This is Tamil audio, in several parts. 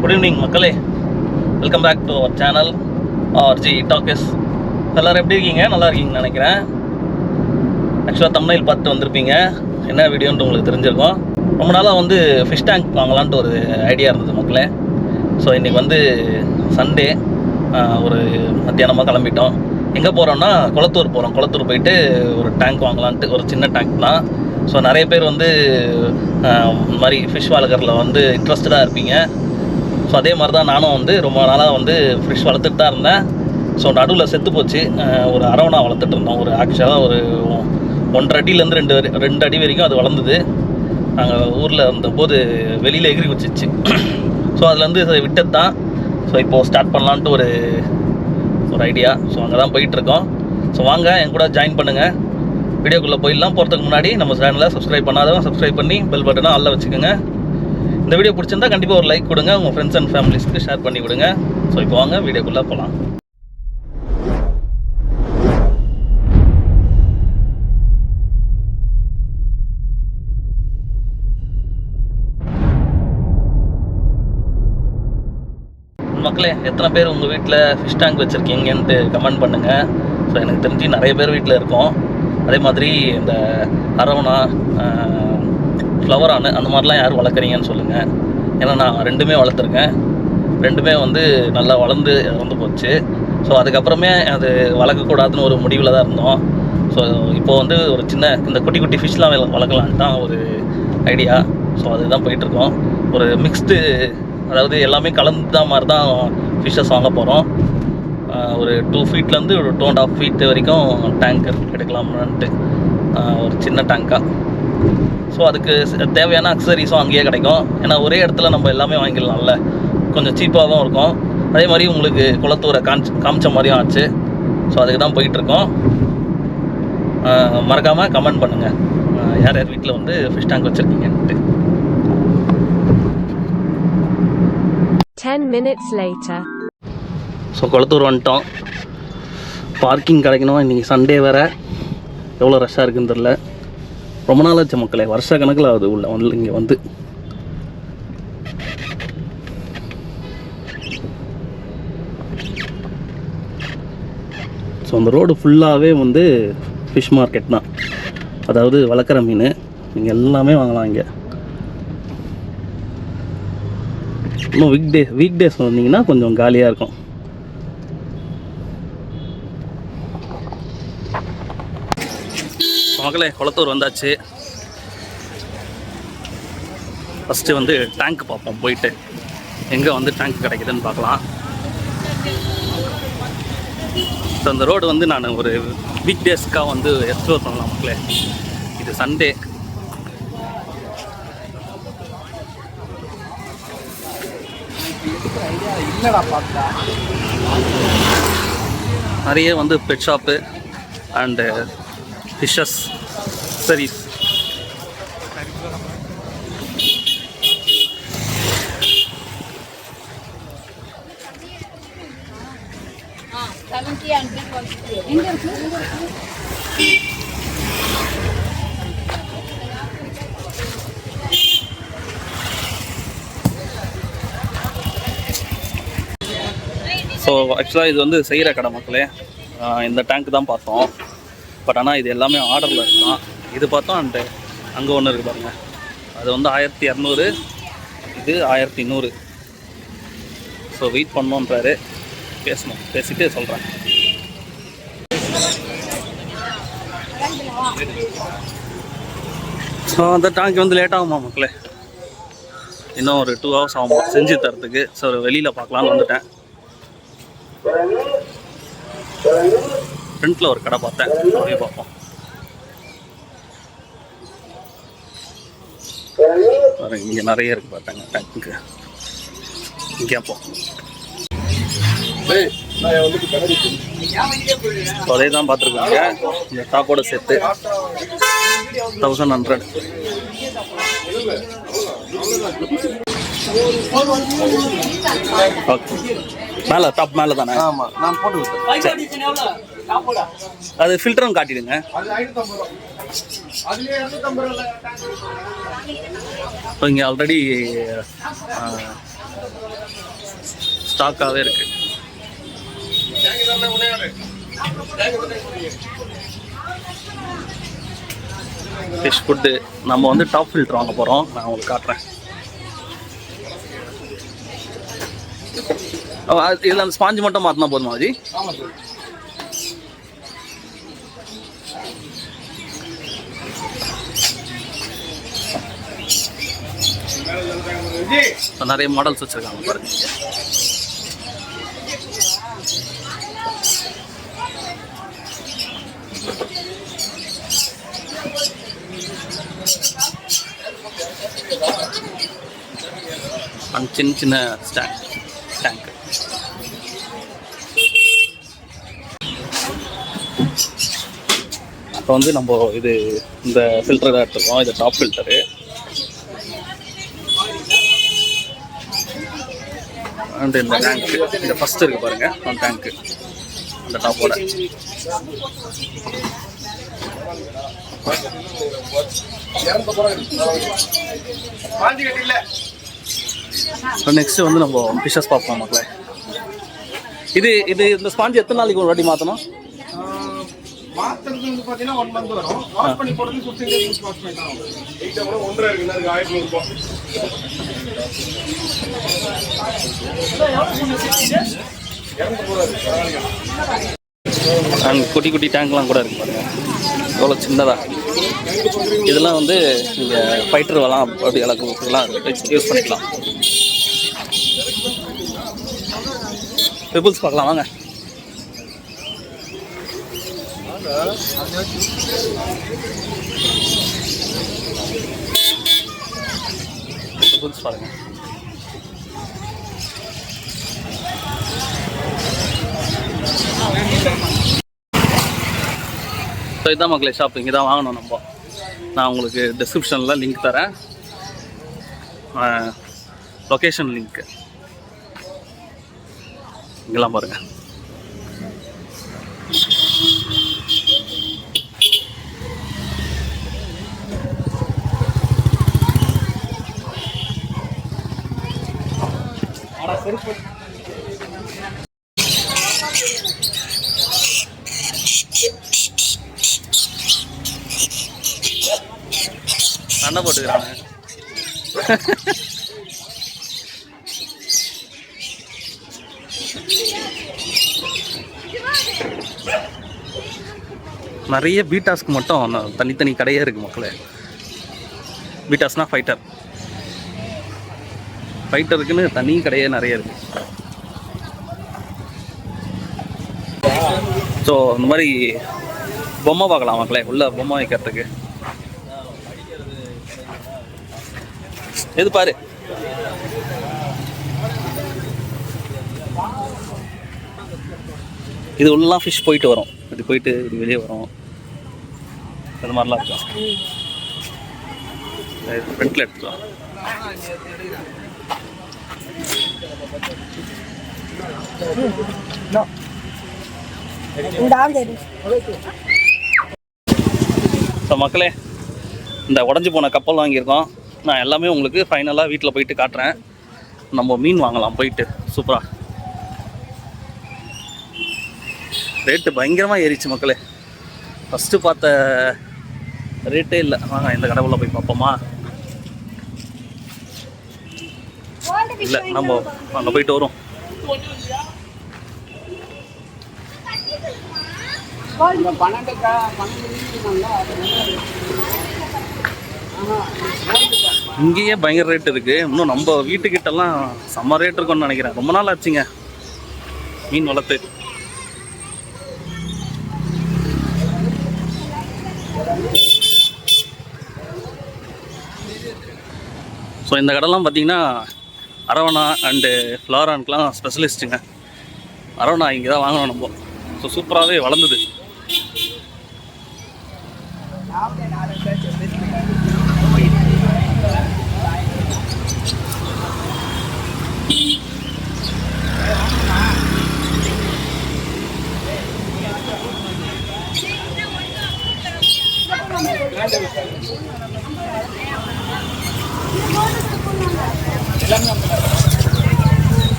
குட் ஈவினிங் மக்களே, welcome back to our channel R G talks. எல்லோரும் எப்படி இருக்கீங்க? நல்லா இருக்கீங்கன்னு நினைக்கிறேன். ஆக்சுவலாக தம்ப்நெயில் பார்த்து வந்திருப்பீங்க, என்ன வீடியோன்ட்டு உங்களுக்கு தெரிஞ்சிருக்கும். ரொம்ப நாளாக வந்து ஃபிஷ் டேங்க் வாங்கலான்ட்டு ஒரு ஐடியா இருந்தது மக்களே. ஸோ இன்றைக்கி வந்து சண்டே, ஒரு மத்தியானமாக கிளம்பிட்டோம். எங்கே போகிறோன்னா குளத்தூர் போகிறோம். குளத்தூர் போயிட்டு ஒரு டேங்க் வாங்கலான்ட்டு, ஒரு சின்ன டேங்க் தான். ஸோ நிறைய பேர் வந்து இந்த மாதிரி ஃபிஷ் வளர்க்குறதுல வந்து இன்ட்ரெஸ்டடாக இருப்பீங்க. ஸோ அதே மாதிரி தான் நானும் வந்து ரொம்ப நாளாக வந்து ஃபிஷ் வளர்த்துட்டு தான் இருந்தேன். ஸோ நடுவில் செத்து போச்சு. ஒரு அரவணா வளர்த்துட்டு இருந்தோம். ஒரு ஆக்சுவலாக ஒரு 1.5 அடியிலேருந்து 2 அடி வரைக்கும் அது வளர்ந்தது. நாங்கள் ஊரில் இருந்தபோது வெளியில் எகிரி வச்சிச்சு. ஸோ அதுலேருந்து விட்டது தான். ஸோ இப்போது ஸ்டார்ட் பண்ணலான்ட்டு ஒரு ஐடியா. ஸோ அங்கே தான் போயிட்டுருக்கோம். ஸோ வாங்க என் கூட ஜாயின் பண்ணுங்கள். வீடியோக்குள்ளே போயிடலாம். போகிறதுக்கு முன்னாடி நம்ம சேனலை சப்ஸ்கிரைப் பண்ணாதவங்க சப்ஸ்கிரைப் பண்ணி பெல் பட்டனை ஆல்ல வச்சுக்கோங்க. இந்த வீடியோ பிடிச்சிருந்தா கண்டிப்பாக ஒரு லைக் கொடுங்க. உங்கள் ஃப்ரெண்ட்ஸ் அண்ட் ஃபேமிலிஸ்க்கு ஷேர் பண்ணி விடுங்க. ஸோ இப்போ வாங்க வீடியோக்குள்ளே போகலாம். மக்களே, எத்தனை பேர் உங்கள் வீட்டில் ஃபிஷ் டேங்க் வச்சுருக்கீங்கன்ட்டு கமெண்ட் பண்ணுங்கள். ஸோ எனக்கு தெரிஞ்சு நிறைய பேர் வீட்டில் இருக்கோம். அதே மாதிரி இந்த அரவணா, ஃப்ளவரானு அந்த மாதிரிலாம் யார் வளர்க்குறீங்கன்னு சொல்லுங்கள். ஏன்னா நான் 2மே வளர்த்துருக்கேன். 2மே வந்து நல்லா வளர்ந்து இறந்து போச்சு. ஸோ அதுக்கப்புறமே அது வளர்க்கக்கூடாதுன்னு ஒரு முடிவில் தான் இருந்தோம். ஸோ இப்போது வந்து ஒரு சின்ன இந்த குட்டி குட்டி ஃபிஷ்லாம் வளர்க்கலான்ட்டு தான் ஒரு ஐடியா. ஸோ அதுதான் போயிட்டுருக்கோம். ஒரு மிக்ஸ்டு, அதாவது எல்லாமே கலந்து தான் மாதிரி தான் ஃபிஷ்ஷஸ் வாங்க போகிறோம். ஒரு 2 ஃபீட்லேருந்து ஒரு 2.5 ஃபீட் வரைக்கும் டேங்க் எடுக்கலாம்ன்ட்டு, ஒரு சின்ன டேங்காக. ஸோ அதுக்கு தேவையான அக்சசரிஸும் அங்கேயே கிடைக்கும். ஏன்னா ஒரே இடத்துல நம்ம எல்லாமே வாங்கிடலாம்ல, கொஞ்சம் சீப்பாகவும் இருக்கும். அதே மாதிரி உங்களுக்கு குளத்தூரை காமிச்ச மாதிரியும் ஆச்சு. ஸோ அதுக்கு தான் போயிட்டுருக்கோம். மறக்காமல் கமெண்ட் பண்ணுங்கள் யார் யார் வீட்டில் வந்து ஃபிஷ் டேங்க் வச்சுருக்கீங்கன்ட்டு. 10 minutes later. ஸோ குளத்தூர் வந்துட்டோம். பார்க்கிங் கிடைக்கணும். இன்றைக்கி சண்டே வேறு. எவ்வளோ ரஷ்ஷாக இருக்குன்னு தெரில. ரொம்ப நாள் ஆச்சு மக்களே, வருஷ கணக்கில் ஆகுது உள்ள இங்கே வந்து. ஸோ அந்த ரோடு ஃபுல்லாகவே வந்து ஃபிஷ் மார்க்கெட் தான். அதாவது வளர்க்குற மீன் நீங்கள் எல்லாமே வாங்கலாம் இங்கே. இன்னும் வீக் டேஸ் வந்தீங்கன்னா கொஞ்சம் காலியாக இருக்கும். மக்களே, குளத்தூர் வந்தாச்சு. ஃபஸ்ட்டு வந்து டேங்க் பார்ப்போம். போயிட்டு எங்கே வந்து டேங்க் கிடைக்குதுன்னு பார்க்கலாம். ஸோ அந்த ரோடு வந்து நான் ஒரு வீக் டேஸ்க்காக வந்து எக்ஸ்ப்ளோர் பண்ணலாம் மக்களே. இது சண்டே. நிறைய வந்து bed shop and fishes sarees. So ஆக்சுவலாக இது வந்து செய்கிற கடை மக்களே. இந்த டேங்க் தான் பார்த்தோம். பட் ஆனால் இது எல்லாமே ஆர்டரில் இருக்கலாம். இது பார்த்தோம். அண்டு அங்கே ஒன்று இருக்குது பாருங்கள், அது வந்து 1200, இது 1100. ஸோ வெயிட் பண்ணோன்றாரு, பேசணும், பேசிட்டு சொல்கிறேன். ஸோ அந்த டேங்க் வந்து லேட் ஆகுமா மக்களே, இன்னும் ஒரு 2 hours ஆகுமா செஞ்சு தரத்துக்கு. ஸோ வெளியில் பார்க்கலான்னு வந்துட்டேன். ஃப்ரண்ட்டில் ஒரு கடை பார்த்தேன், அப்படியே பார்ப்போம். இங்கே நிறைய இருக்குது பார்த்தாங்க டேங்க்கு. கேட்போம். அதே தான் பார்த்துருக்கோங்க. இந்த டாப்போட சேர்த்து 1100. ஓகே, மேலே டாப் மேலே தானே? ஆமாம், நான் போட்டு விட்டேன். அது ஃபில்டரும் காட்டிடுங்க. இங்கே ஆல்ரெடி ஸ்டாக்காகவே இருக்குது. ஃபிஷ் ஃபுட்டு நம்ம வந்து டாப் ஃபில்டர் வாங்க போகிறோம். நான் உங்களுக்கு காட்டுறேன். இதில் அந்த ஸ்பாஞ்சு மட்டும் மாற்றினா போதுமா ஜி? நிறைய மாடல்ஸ் வச்சுருக்காங்க பாருங்க. சின்ன சின்ன டேங்க். இப்போ வந்து நம்ம இது இந்த ஃபில்டர் தான் எடுத்துருக்கோம். இது டாப் ஃபில்டரு. அண்ட் இந்த டேங்க்கு, இந்த ஃபஸ்ட் இருக்குது பாருங்கள் அந்த டேங்க்கு, அந்த டாப்போட. நெக்ஸ்ட் வந்து நம்ம ஃபிஷஸ் பார்ப்போம் மக்களே. இது இந்த ஸ்பாஞ்சு எத்தனை நாளைக்கு ஒரு வாட்டி மாற்றணும்? மாத்துறது வந்து பாத்தீங்கன்னா 1 month வரும். வாஷ் பண்ணி போறது 15 days வாஷ் பண்ணிட்டா ஆகும். இங்க கூட 1.5 இருக்கு. அதுக்கு 1000 ரூபாய். அண்ட் குட்டி குட்டி டேங்க்லாம் கூட இருக்கு பாருங்க, எவ்வளோ சின்னதா. இதெல்லாம் வந்து நீங்கள் ஃபைட்டர் வரலாம், அப்படி அளவுக்குலாம் யூஸ் பண்ணிக்கலாம். பெபிள்ஸ் பார்க்கலாம் வாங்க. பெபிள்ஸ் பாருங்க. ஸோ இதான் மக்களே ஷாப். இங்கே தான் வாங்கணும் நம்ம. நான் உங்களுக்கு டிஸ்கிரிப்ஷனில் லிங்க் தரேன், லொக்கேஷன் லிங்க்கு. இங்கெல்லாம் பாருங்கள். சண்டை போட்டுக்கிறாங்க. நிறைய பீட்டாஸ்க்கு மட்டும் தனித்தனி கடையே இருக்கு மக்களே. பீட்டாஸ்னா ஃபைட்டருக்குன்னு தனி கடையே நிறைய இருக்கு. ஸோ இந்த மாதிரி பொம்மை பார்க்கலாம் மக்களே, உள்ள பொம்மை வைக்கிறதுக்கு. எது பாரு, இது உள்ளலாம் ஃபிஷ் போயிட்டு வரும், இது போயிட்டு இது வெளியே வரும், அது மாதிரிலாம் இருக்கும். ஃப்ரண்ட்ல எடுத்துக்கலாம். ஸோ மக்களே, இந்த உடஞ்சி போன கப்பல் வாங்கியிருக்கோம். நான் எல்லாமே உங்களுக்கு ஃபைனலாக வீட்டில் போயிட்டு காட்டுறேன். நம்ம மீன் வாங்கலாம் போயிட்டு. சூப்பராக ரேட்டு பயங்கரமாக ஏறிச்சு மக்களே. ஃபஸ்ட்டு பார்த்த ரேட்டே இல்லை. வாங்க இந்த கடவுளை போய் பார்ப்போமா? இல்லை, நம்ம அங்கே போயிட்டு வரும். இங்கேயே பயங்கர ரேட் இருக்கு. இன்னும் நம்ம வீட்டுக்கிட்டலாம் செம்ம ரேட் இருக்கும்னு நினைக்கிறேன். ரொம்ப நாள் ஆச்சுங்க மீன் வளர்த்து. ஸோ இந்த கடைலாம் பார்த்தீங்கன்னா அரவணா அண்டு ஃப்ளாரானுக்குலாம் ஸ்பெஷலிஸ்ட்டுங்க. அரவணா இங்கே தான் வாங்கணும் நம்ம. ஸோ சூப்பராகவே வளர்ந்தது.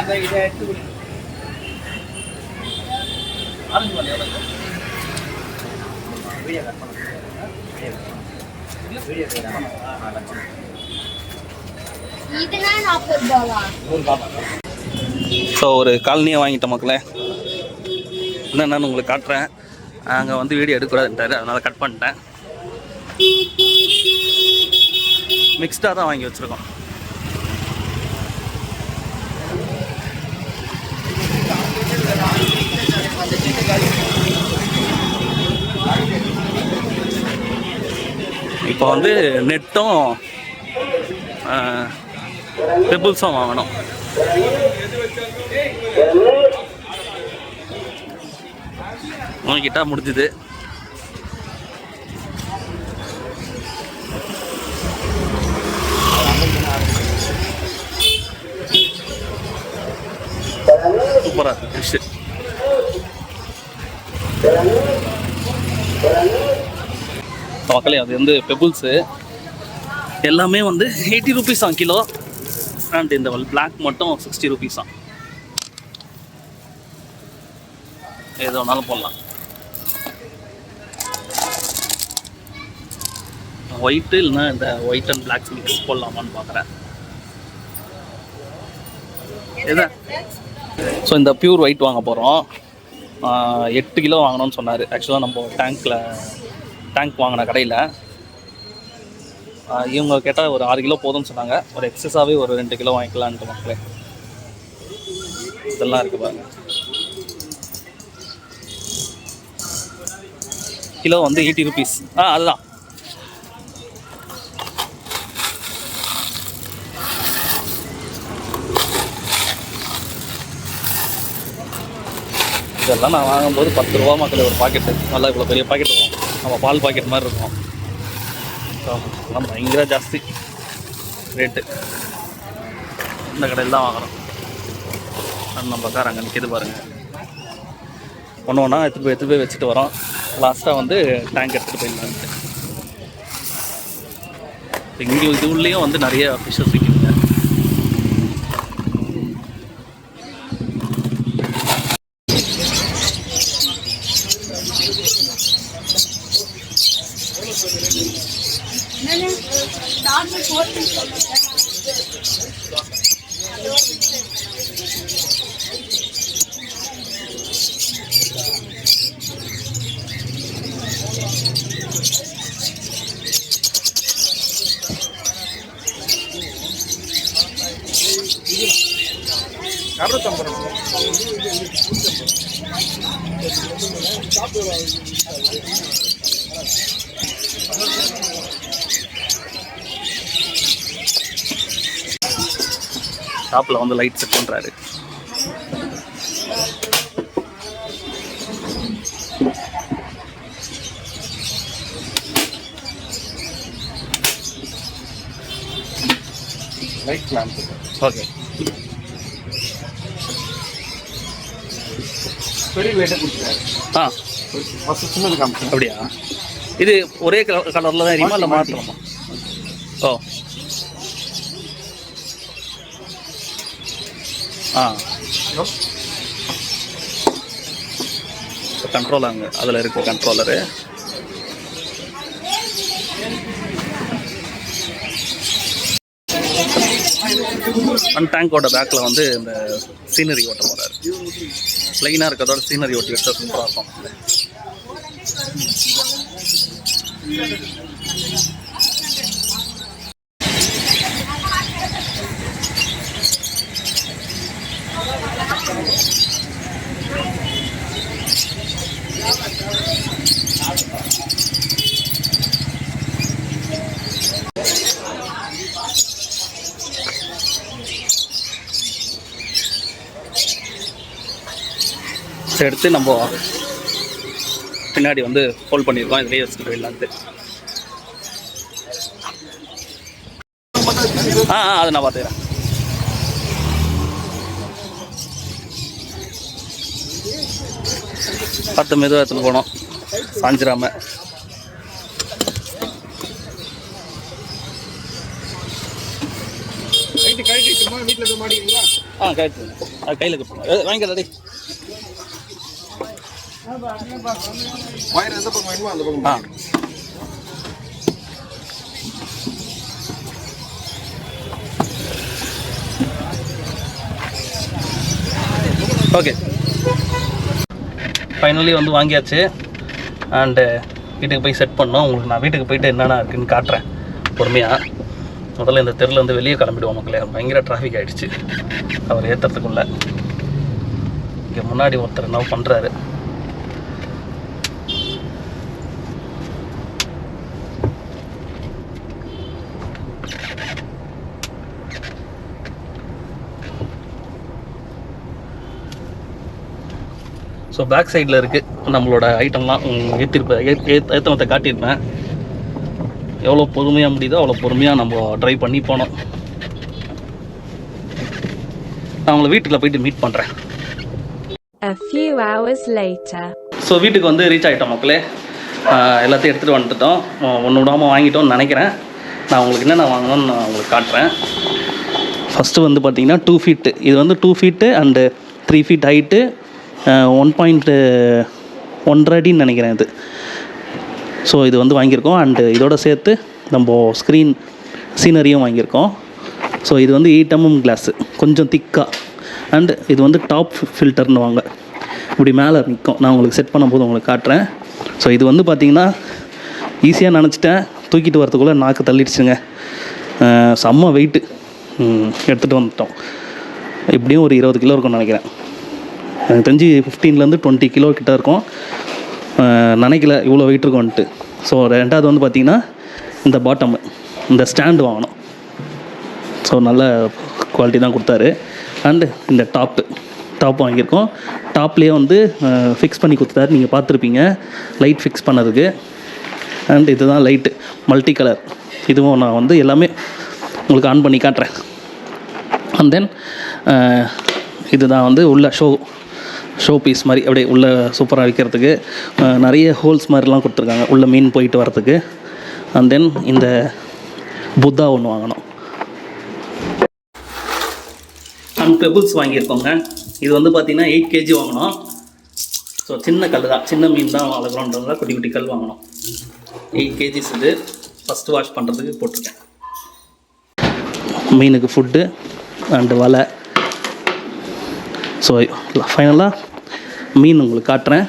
ஆரஞ்சு பால் எவ்வளோ? ஸோ ஒரு காலனியை வாங்கிட்ட மக்களே. என்னென்னு உங்களுக்கு காட்டுறேன். அங்கே வந்து வீடியோ எடுக்கக்கூடாதுன்ட்டாரு, அதனால் கட் பண்ணிட்டேன். மிக்ஸ்டாக தான் வாங்கி வச்சுருக்கோம். இப்போ வந்து நெட்டும் பெபிள்ஸும் வாங்கணும். வாங்கிட்டா முடிஞ்சுது. சூப்பராக இருக்கு ஃபிஷ்ஷு. மக்களே அது வந்து பெபுள்ஸு எல்லாமே வந்து 80 rupees தான் கிலோ. அண்ட் இந்த பிளாக் மட்டும் 60 rupees தான். எது வேணாலும் போடலாம். ஒயிட்டு இல்லைன்னா இந்த ஒயிட் அண்ட் பிளாக் மிக்ஸ் போடலாமான்னு பார்க்குறேன். எதா ஸோ இந்த பியூர் ஒயிட் வாங்க போகிறோம். 8 கிலோ வாங்கணும்னு சொன்னார். ஆக்சுவலாக நம்ம டேங்க் வாங்கின கடையில் இவங்க கேட்டால் ஒரு 6 கிலோ போதும்னு சொன்னாங்க. ஒரு எக்ஸஸாகவே ஒரு 2 கிலோ வாங்கிக்கலான்ட்டு மக்களே. இதெல்லாம் இருக்குது பாருங்க. கிலோ வந்து 80 rupees. அதுதான். இதெல்லாம் நான் வாங்கும்போது 10 ரூபா மக்களே ஒரு பாக்கெட்டு. நல்லா இவ்வளோ பெரிய பாக்கெட் வரும். நம்ம பால் பாக்கெட் மாதிரி இருக்கும். அதெல்லாம் பயங்கர ஜாஸ்தி ரேட்டு. இந்த கடையில் தான் வாங்குகிறோம். நம்ம கார் அங்கே நிற்கிது பாருங்கள். ஒன்று ஒன்றா எடுத்துகிட்டு போய் வச்சுட்டு வரோம். லாஸ்ட்டாக வந்து டேங்க் எடுத்துகிட்டு போயிடலான்ட்டு. இங்கே இது உள்ளேயும் வந்து நிறைய ஃபிஷ்ஷஸ் விற்கிதுங்க. ஷாப்பில் வந்து லைட் செட் பண்ணுறாரு. Light lamp. ஓகே. பெரிய லைட்டை கொடுத்துருக்காரு. ஃபஸ்ட்டு சின்னது காமிச்சேன். அப்படியா? இது ஒரே கலரில் தான் எரியுமா இல்லை மாற்றலாமா? ஓ கண்ட்ரோல் அங்கே அதில் இருக்குது கண்ட்ரோலரு. அந்த டேங்கோட பேக்கில் வந்து இந்த சீனரி ஓட்ட போகிறாரு. ப்ளைனாக இருக்கிறதோட சீனரி ஓட்டி வச்சா சூப்பராக இருக்கும். எடுத்து நம்ம பின்னாடி வந்து ஹோல்ட் பண்ணியிருக்கோம். இதுலேயே வச்சுட்டு போயிடலான்ட்டு. அதை நான் பார்த்துக்கிறேன். பார்த்து மெதுவாக எடுத்துன்னு போனோம் சாஞ்சிராம. கழட்டிட்டுமா வீட்டில் இருக்க மாட்டீங்களா? கரெக்ட். அது கையில் வாங்கிக்கிறதா? வயர் எந்த பக்கம் வேணுமோ அந்த பக்கம். ஓகே, ஃபைனலி வந்து வாங்கியாச்சு. அண்டு வீட்டுக்கு போய் செட் பண்ணோம். உங்களுக்கு நான் வீட்டுக்கு போயிட்டு என்னென்ன இருக்குதுன்னு காட்டுறேன் பொறுமையாக. முதல்ல இந்த தெருவில் வந்து வெளியே கிளம்பிடுவோம் மக்களே. பயங்கர டிராஃபிக் ஆகிடுச்சு அவர் ஏற்றுறதுக்குள்ளே. இங்கே முன்னாடி ஒருத்தர் என்ன பண்ணுறாரு. ஸோ பேக் சைடில் இருக்குது நம்மளோட ஐட்டம்லாம். ஏற்றமத்தை காட்டியிருப்பேன். எவ்வளோ பொறுமையாக முடியுதோ அவ்வளோ பொறுமையாக நம்ம ட்ரைவ் பண்ணி போனோம். நான் உங்களை வீட்டில் போயிட்டு மீட் பண்ணுறேன். A few hours later. So வீட்டுக்கு வந்து ரீச் ஆகிட்டோம் மக்களே. எல்லாத்தையும் எடுத்துகிட்டு வந்துட்டோம். ஒன்று விடாமல் வாங்கிட்டோம்னு நினைக்கிறேன். நான் உங்களுக்கு என்னென்ன வாங்கணும்னு நான் உங்களுக்கு காட்டுறேன். ஃபஸ்ட்டு வந்து பார்த்திங்கன்னா 2 feet. இது வந்து 2 feet அண்டு 3 feet ஹைட்டு, 1.1 அடின்னு நினைக்கிறேன் இது. ஸோ இது வந்து வாங்கியிருக்கோம். அண்டு இதோட சேர்த்து நம்ம ஸ்க்ரீன் சீனரியும் வாங்கியிருக்கோம். ஸோ இது வந்து 8 mm கிளாஸு, கொஞ்சம் திக்காக. அண்டு இது வந்து டாப் ஃபில்டர்னு வாங்க, இப்படி மேலே நிற்கும். நான் உங்களுக்கு செட் பண்ணும்போது உங்களுக்கு காட்டுறேன். ஸோ இது வந்து பார்த்திங்கன்னா ஈஸியாக நினச்சிட்டேன், தூக்கிட்டு வரதுக்குள்ளே நாக்கு தள்ளிடுச்சுங்க. செம்ம வெயிட்டு எடுத்துகிட்டு வந்துட்டோம். எப்படியும் ஒரு 20 கிலோ இருக்கும்னு நினைக்கிறேன். எனக்கு தெரிஞ்சு 15 to 20 கிலோ கிட்ட இருக்கும். நினைக்கல இவ்வளோ வெயிட் இருக்கும்ன்ட்டு. ஸோ ரெண்டாவது வந்து பார்த்திங்கன்னா இந்த பாட்டமு, இந்த ஸ்டாண்டு வாங்கணும். ஸோ நல்ல குவாலிட்டி தான் கொடுத்தாரு. அண்டு இந்த டாப் வாங்கியிருக்கோம். டாப்லேயே வந்து ஃபிக்ஸ் பண்ணி கொடுத்தாரு, நீங்கள் பார்த்துருப்பீங்க லைட் ஃபிக்ஸ் பண்ணதுக்கு. அண்ட் இதுதான் லைட்டு, மல்டி கலர். இதுவும் நான் வந்து எல்லாமே உங்களுக்கு ஆன் பண்ணி காட்டுறேன். அண்ட் தென் இதுதான் வந்து உள்ள ஷோ பீஸ் மாதிரி அப்படியே உள்ளே சூப்பராக வைக்கிறதுக்கு நிறைய ஹோல்ஸ் மாதிரிலாம் கொடுத்துருக்காங்க உள்ளே மீன் போயிட்டு வரதுக்கு. அண்ட் தென் இந்த புத்தா ஒன்று வாங்கணும். அண்ட் பெபிள்ஸ் வாங்கியிருக்கோங்க. இது வந்து பார்த்திங்கன்னா 8 kg வாங்கினோம். ஸோ சின்ன கல் தான், சின்ன மீன் தான் வளர்க்குறோன்றதுனால குட்டி குட்டி கல் வாங்கினோம். 8 kg இது ஃபஸ்ட்டு வாஷ் பண்ணுறதுக்கு போட்டிருக்கேன். மீனுக்கு ஃபுட்டு அண்டு வலை. ஸோ ஃபைனலாக மீன் உங்களுக்கு காட்டுறேன்.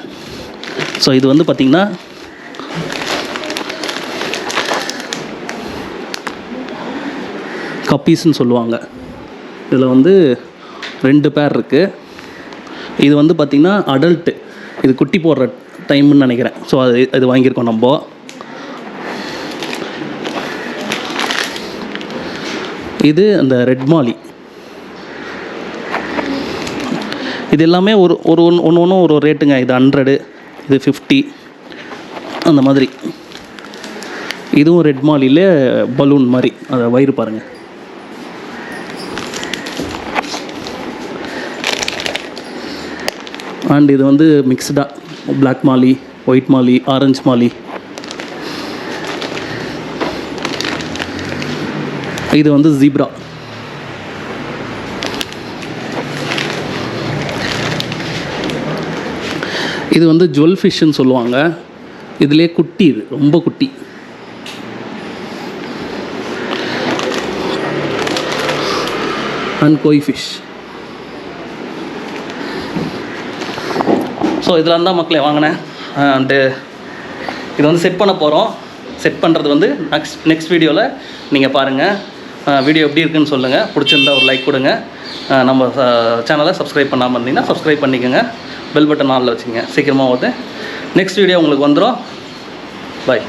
ஸோ இது வந்து பார்த்திங்கன்னா கப்பீஸ்ன்னு சொல்லுவாங்க. இதில் வந்து 2 பேர் இருக்குது. இது வந்து பார்த்திங்கன்னா அடல்ட்டு, இது குட்டி போடுற டைம்னு நினைக்கிறேன். ஸோ அது வாங்கியிருக்கோம் நம்ம. இது அந்த ரெட் மாலி. இது எல்லாமே ஒரு ரேட்டுங்க. இது 100, இது 50 அந்த மாதிரி. இதுவும் ரெட் மாலியில் பலூன் மாதிரி, அதை வயிறு பாருங்கள். அண்ட் இது வந்து மிக்ஸ்டாக பிளாக் மாலி, ஒயிட் மாலி, ஆரஞ்சு மாலி. இது வந்து ஜீப்ரா. இது வந்து ஜுவல் ஃபிஷ்ஷுன்னு சொல்லுவாங்க. இதிலே குட்டி, இது ரொம்ப குட்டி. And koi fish. ஸோ இதெல்லாம் தான் மக்களே வாங்கினேன். அண்டு இது வந்து செட் பண்ண போகிறோம். செட் பண்ணுறது வந்து நெக்ஸ்ட் வீடியோவில் நீங்கள் பாருங்கள். வீடியோ எப்படி இருக்குன்னு சொல்லுங்கள். பிடிச்சிருந்தா ஒரு லைக் கொடுங்க. நம்ம சேனலை சப்ஸ்கிரைப் பண்ணாமல் இருந்தீங்கன்னா சப்ஸ்கிரைப் பண்ணிக்கோங்க. பெல் பட்டன் ஆனில் வச்சுங்க. சீக்கிரமாக வருது. நெக்ஸ்ட் வீடியோ உங்களுக்கு வந்துடும். பாய்.